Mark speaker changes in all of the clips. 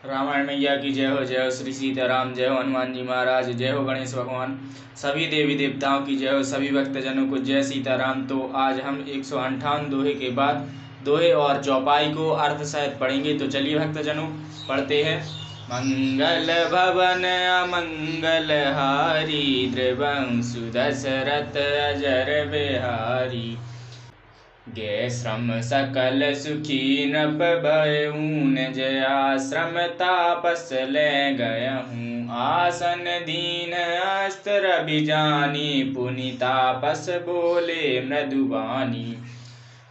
Speaker 1: रामायण मैया की जय हो श्री सीताराम, जय हो हनुमान जी महाराज, जय हो गणेश भगवान, सभी देवी देवताओं की जय हो, सभी भक्तजनों को जय सीताराम। तो आज हम 158 दोहे के बाद दोहे और चौपाई को अर्थ सहित पढ़ेंगे। तो चलिए भक्तजनों पढ़ते हैं। मंगल भवन अमंगल हारी, द्रवंशु दशरथ अजर बिहारी। गे श्रम सकल सुखी नभ भयऊन, जयाश्रम तापस ले गयहूँ। आसन दीन अस्त्र अभिजानी, पुनि तापस बोले मृदुबानी।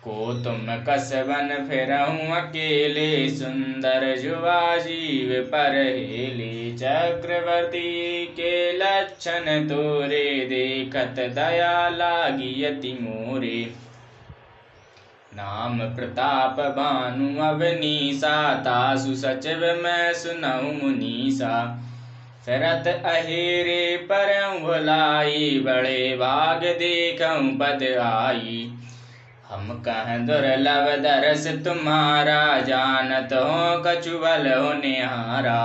Speaker 1: को तुम कसबन फिरहूँ अकेले, सुंदर जुआ जीव पर हेले। चक्रवर्ती के लक्षण तोरे, देखत दया लागी यति मोरे। नाम प्रताप भानु अवनीसा, तासु सचिव मैं सुनऊँ मुनीसा। फिरत अहेरे परऊँ भुलाई, बड़े भाग देखऊँ पद आई। हम कह दुर्लभ दरस तुम्हारा, जानत हो कछु बल हो निहारा।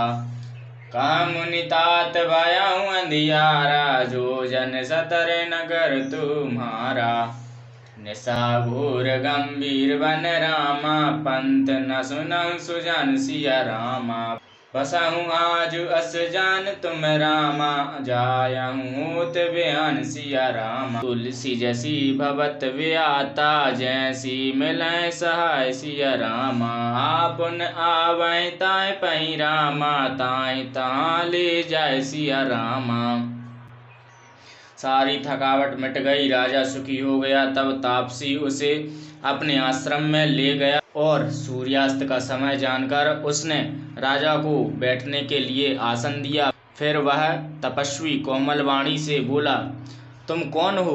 Speaker 1: कह मुनि तात भयऊँ अंधियारा, जो जन सतर नगर तुम्हारा। निशा घोर गंभीर बन रामा, पंथ न सुनऊँ सुजन सिया रामा। बसहूँ आज अस जान तुम रामा, जायहूँ होत बयान सिया रामा। तुलसी जैसी भवत व्याता, जैसी मिलै सहाय सिया रामा। आपन आवै ताय पही रामा, ताय तहाँ ले जाय सिया रामा। सारी थकावट मिट गई, राजा सुखी हो गया। तब तापसी उसे अपने आश्रम में ले गया और सूर्यास्त का समय जानकर उसने राजा को बैठने के लिए आसन दिया। फिर वह तपस्वी कोमल वाणी से बोला, तुम कौन हो?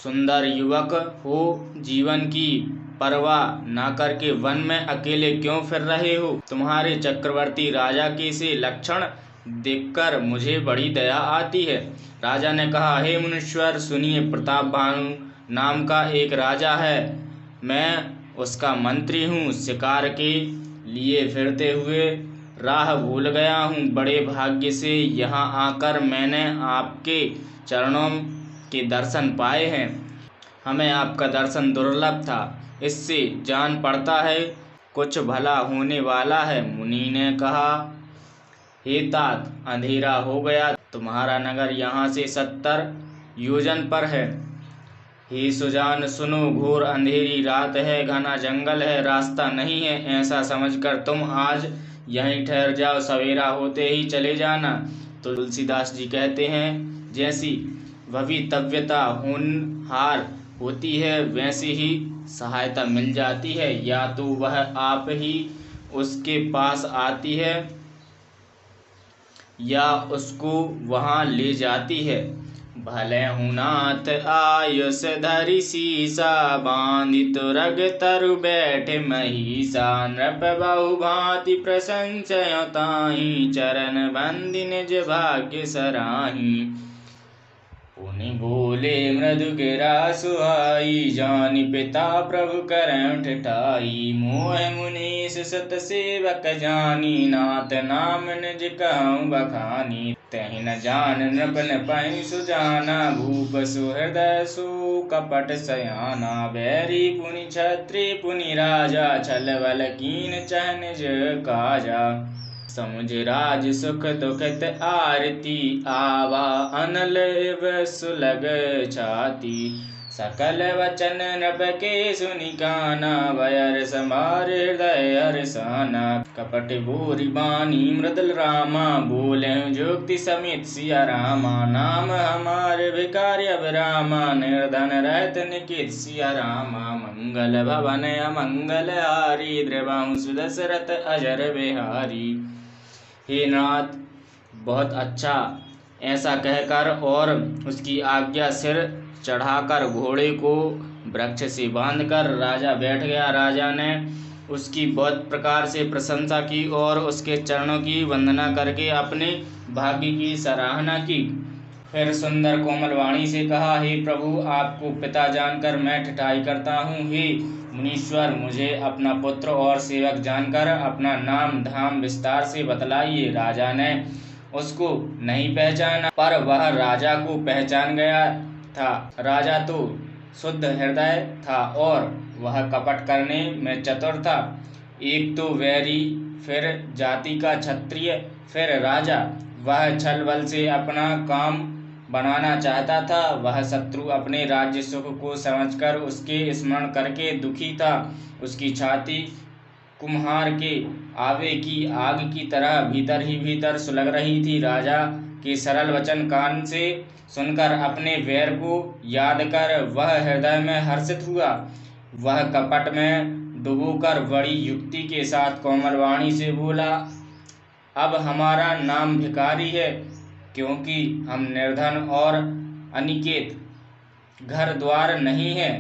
Speaker 1: सुंदर युवक हो, जीवन की परवाह ना करके वन में अकेले क्यों फिर रहे हो? तुम्हारे चक्रवर्ती राजा के से लक्षण देखकर मुझे बड़ी दया आती है। राजा ने कहा, हे मुनीश्वर सुनिए, प्रताप भानु नाम का एक राजा है। मैं उसका मंत्री हूँ। शिकार के लिए फिरते हुए राह भूल गया हूँ। बड़े भाग्य से यहाँ आकर मैंने आपके चरणों के दर्शन पाए हैं। हमें आपका दर्शन दुर्लभ था, इससे जान पड़ता है कुछ भला होने वाला है। मुनि ने कहा, हे तात, अंधेरा हो गया, तुम्हारा नगर यहाँ से 70 योजन पर है। हे सुजान सुनो, घोर अंधेरी रात है, घना जंगल है, रास्ता नहीं है। ऐसा समझकर तुम आज यहीं ठहर जाओ, सवेरा होते ही चले जाना। तो तुलसीदास जी कहते हैं, जैसी भवितव्यता होनहार होती है, वैसी ही सहायता मिल जाती है। या तो वह आप ही उसके पास आती है या उसको वहाँ ले जाती है। भले हुनाथ आयुष धरि सीसा, बांधि तुरग तरु बैठे महिषा। नृप बहु भांति प्रशंसय ताहि, चरण बंदि निज भाग्य सराहि। पुनि बोले मृदु गिरा सुहाई, जानि पिता प्रभु करऊँ ठठाई। मोह मुनीष सत सेवक जानी, नाथ नाम निज कहूँ बखानी। तहि न जान नृप न पहि सुजाना, भूप सुहृदय सु कपट सयाना। बैरी पुनि क्षत्रिय पुनि राजा, छल बल कीन चह निज काजा। समुझ राज सुख दुखित आरती, आवा अनल सुलग छाती। सकल वचन नृप के सुनि काना, भयर समार हृदय हर्षाना। कपट भूरि बानी मृदुल रामा, बोले जुक्ति समित सिया रामा। नाम हमारे भिखारी अभिरामा, निर्धन रहत निकित सिया रामा। मंगल भवन अमंगल हारी, द्रवंशु दशरथ अजर बिहारी। हे नाथ, बहुत अच्छा। ऐसा कहकर और उसकी आज्ञा सिर चढ़ाकर घोड़े को वृक्ष से बांधकर राजा बैठ गया। राजा ने उसकी बहुत प्रकार से प्रशंसा की और उसके चरणों की वंदना करके अपने भाग्य की सराहना की। फिर सुंदर कोमल वाणी से कहा, हे प्रभु, आपको पिता जानकर मैं ठठाई करता हूँ। हे मुनीश्वर, मुझे अपना पुत्र और सेवक जानकर अपना नाम धाम विस्तार से बतलाइए। राजा ने उसको नहीं पहचाना, पर वह राजा को पहचान गया था। राजा तो शुद्ध हृदय था और वह कपट करने में चतुर था। एक तो वैरी, फिर जाति का क्षत्रिय, फिर राजा। वह छल बल से अपना काम बनाना चाहता था। वह शत्रु अपने राज्य सुख को समझकर उसके स्मरण करके दुखी था। उसकी छाती कुम्हार के आवे की आग की तरह भीतर ही भीतर सुलग रही थी। राजा के सरल वचन कान से सुनकर अपने वैर को याद कर वह हृदय में हर्षित हुआ। वह कपट में डुबोकर बड़ी युक्ति के साथ कोमल वाणी से बोला, अब हमारा नाम भिखारी है, क्योंकि हम निर्धन और अनिकेत, घर द्वार नहीं है।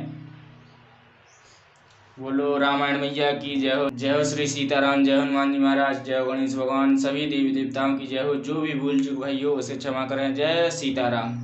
Speaker 1: बोलो रामायण मैया की जय हो। जय हो श्री सीताराम, जय हनुमान जी महाराज, जय हो गणेश भगवान, सभी देवी देवताओं की जय हो। जो भी भूल चूक भई हो उसे क्षमा करें। जय सीताराम।